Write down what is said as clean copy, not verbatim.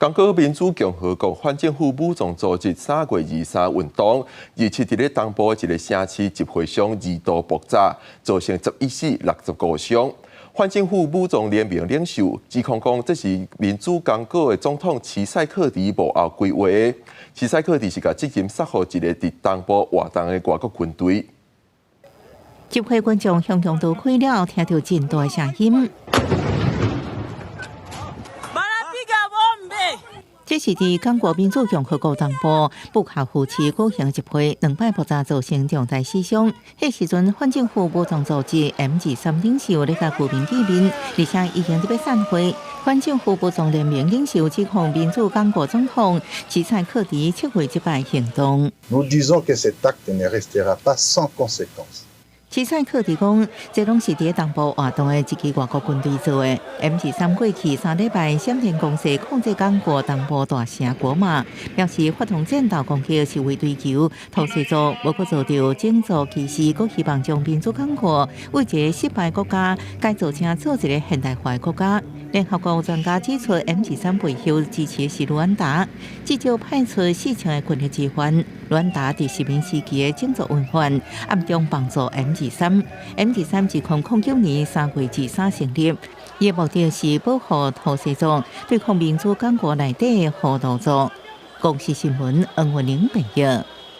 刚果民主共和国反政府武装组织3月23运动，27伫咧东部一个城市集会上2度爆炸，造成11死65伤。反政府武装联盟领袖指控讲，这是民主刚果的总统齐塞克迪幕后规划的。齐塞克迪是甲资金杀予一个伫东部活动的外国军队。集会群众向强都开了，听到真大声音。 这是伫刚果民主共和国东部布卡湖市举行集会，2摆爆炸造成重大死伤。迄时阵，反政府武装组织 M23领袖咧甲居民见面，而且已经伫要散会。反政府武装联盟领袖指控民主刚果总统齐塞克迪撤回这摆行动。Nous disons que cet acte ne restera pas sans conséquences. 齐塞克迪讲，这拢是伫东部活动的一支外国军队做的。M23过去3礼拜闪电攻势控制刚果东部大城国马，表示发动战斗攻击是为追求投射组无搁做到种族歧视，搁希望将民主刚果为一个失败国家改造成做一个现代化的国家。联合国专家指出 ，M23背后支持的是卢安达，至少派出4千个军力支援。卢安达伫殖民时期的种族文化，暗中帮助 M23 自2009年3月23成立，伊的目的是保护投射组，对抗民主刚果内底的糊涂组。公视新闻，恩文玲报道。